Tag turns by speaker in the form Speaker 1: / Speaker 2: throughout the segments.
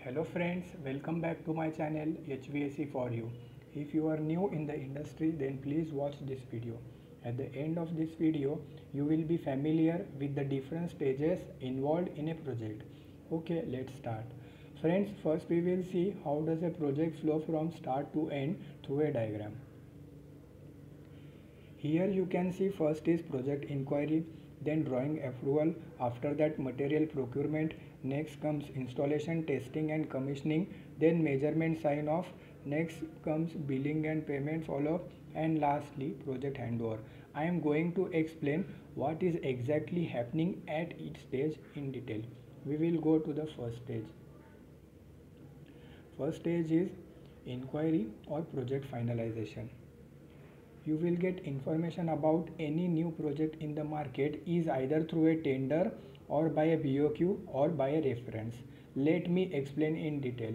Speaker 1: Hello friends, welcome back to my channel HVAC for you. If you are new in the industry, then please watch this video. At the end of this video, you will be familiar with the different stages involved in a project. Okay, let's start. Friends, first we will see how does a project flow from start to end through a diagram. Here you can see first is project inquiry, then drawing approval, after that material procurement, next comes installation, testing and commissioning, then measurement sign off, next comes billing and payment follow up, and lastly project handover. I am going to explain what is exactly happening at each stage in detail. We will go to the first stage. First stage is inquiry or project finalization. You will get information about any new project in the market is either through a tender or by a BOQ or by a reference. Let me explain in detail.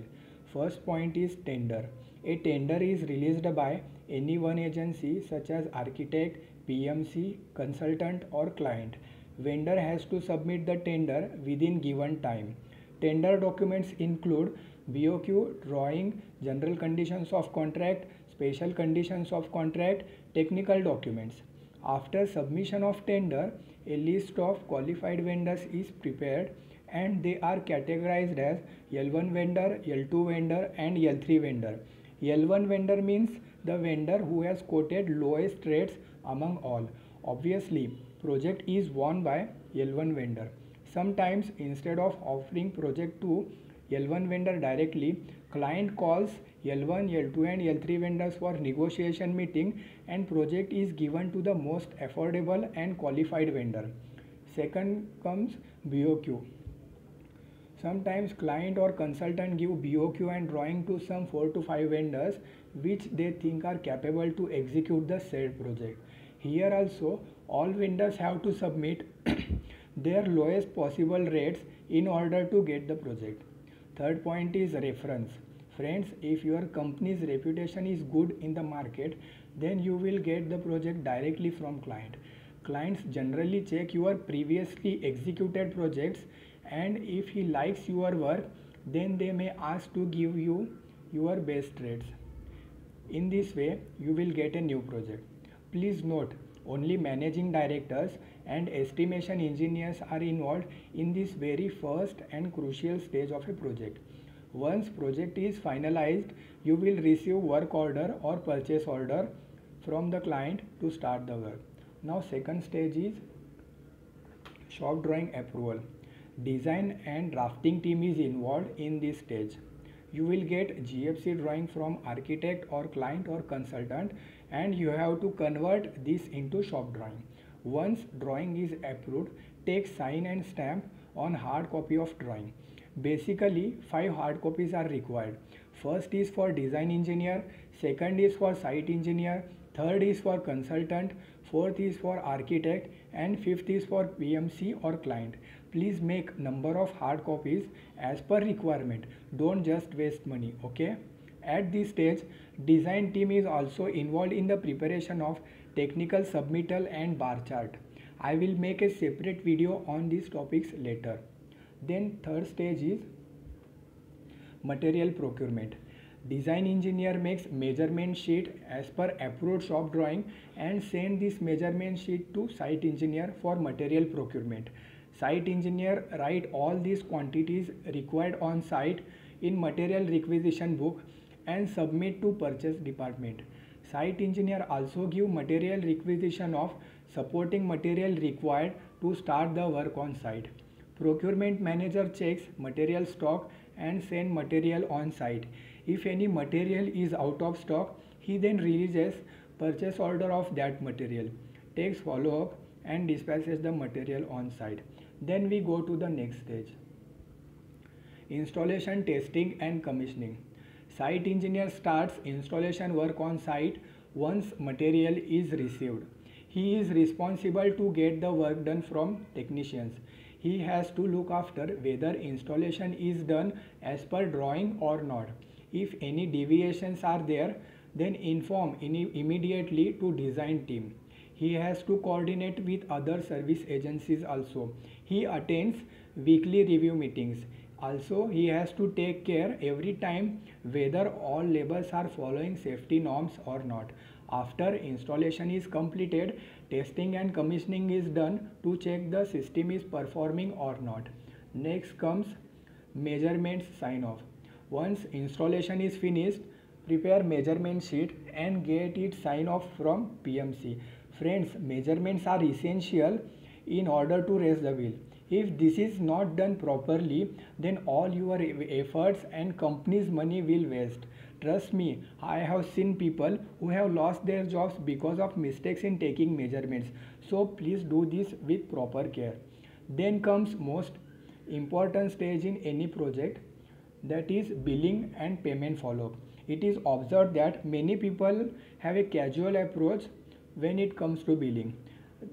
Speaker 1: First point is tender. A tender is released by any one agency such as architect, PMC, consultant or client. Vendor has to submit the tender within given time. Tender documents include BOQ, drawing, general conditions of contract, special conditions of contract, technical documents. After submission of tender, a list of qualified vendors is prepared and they are categorized as L1 vendor, L2 vendor and L3 vendor. L1 vendor means the vendor who has quoted lowest rates among all. Obviously, project is won by L1 vendor. Sometimes instead of offering project to L1 vendor directly, client calls L1, L2 and L3 vendors for negotiation meeting and project is given to the most affordable and qualified vendor. Second comes BOQ. Sometimes client or consultant give BOQ and drawing to some 4 to 5 vendors which they think are capable to execute the said project. Here also all vendors have to submit their lowest possible rates in order to get the project. Third point is reference. Friends, if your company's reputation is good in the market, then you will get the project directly from client. Clients generally check your previously executed projects and if he likes your work, then they may ask to give you your best rates. In this way, you will get a new project. Please note, only managing directors and estimation engineers are involved in this very first and crucial stage of a project. Once project is finalized, you will receive work order or purchase order from the client to start the work. Now second stage is shop drawing approval. Design and drafting team is involved in this stage. You will get GFC drawing from architect or client or consultant and you have to convert this into shop drawing. Once drawing is approved, take sign and stamp on hard copy of drawing. Basically, 5 hard copies are required. First is for design engineer, second is for site engineer, third is for consultant, fourth is for architect and fifth is for PMC or client. Please make number of hard copies as per requirement. Don't just waste money, okay? At this stage, design team is also involved in the preparation of technical submittal and bar chart. I will make a separate video on these topics later. Then third stage is material procurement. Design engineer makes measurement sheet as per approved shop drawing and send this measurement sheet to site engineer for material procurement. Site engineer write all these quantities required on site in material requisition book and submit to purchase department. Site engineer also give material requisition of supporting material required to start the work on site. Procurement manager checks material stock and send material on site. If any material is out of stock, he then releases purchase order of that material, takes follow up and dispatches the material on site. Then we go to the next stage. Installation, testing and commissioning. Site engineer starts installation work on site once material is received. He is responsible to get the work done from technicians. He has to look after whether installation is done as per drawing or not. If any deviations are there, then inform immediately to design team. He has to coordinate with other service agencies also. He attends weekly review meetings, Also, he has to take care every time whether all labels are following safety norms or not. After installation is completed, testing and commissioning is done to check the system is performing or not. Next comes measurements sign off. Once installation is finished, prepare measurement sheet and get it sign off from PMC. Friends, measurements are essential in order to raise the wheel. If this is not done properly, then all your efforts and company's money will waste. Trust me, I have seen people who have lost their jobs because of mistakes in taking measurements. So please do this with proper care. Then comes most important stage in any project, that is billing and payment follow-up. It is observed that many people have a casual approach when it comes to billing.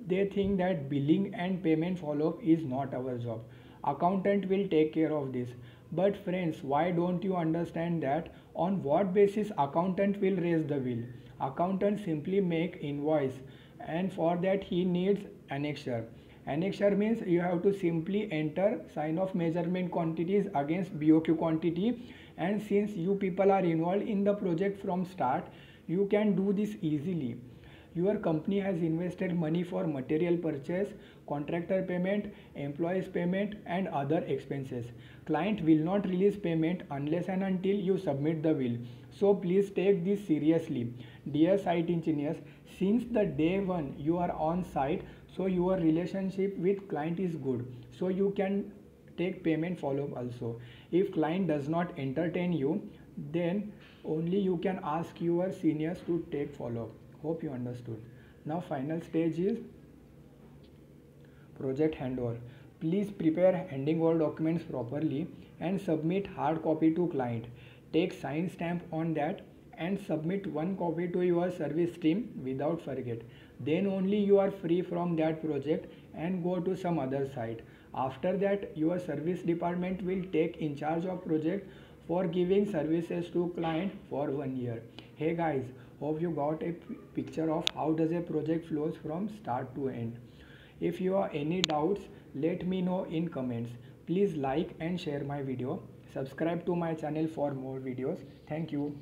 Speaker 1: They think that billing and payment follow-up is not our job. Accountant will take care of this. But friends, why don't you understand that on what basis accountant will raise the bill? Accountant simply make invoice, and for that he needs annexure. Annexure means you have to simply enter sign of measurement quantities against BOQ quantity, and since you people are involved in the project from start, you can do this easily. Your company has invested money for material purchase, contractor payment, employees payment and other expenses. Client will not release payment unless and until you submit the bill. So please take this seriously. Dear site engineers, since the day one you are on site, so your relationship with client is good. So you can take payment follow up also. If client does not entertain you, then only you can ask your seniors to take follow up. Hope you understood. Now final stage is project handover. Please prepare handing over documents properly and submit hard copy to client. Take sign stamp on that and submit one copy to your service team without forget. Then only you are free from that project and go to some other site. After that, your service department will take in charge of project for giving services to client for 1 year. Hey guys, hope you got a picture of how does a project flows from start to end. If you have any doubts, let me know in comments. Please like and share my video. Subscribe to my channel for more videos. Thank you.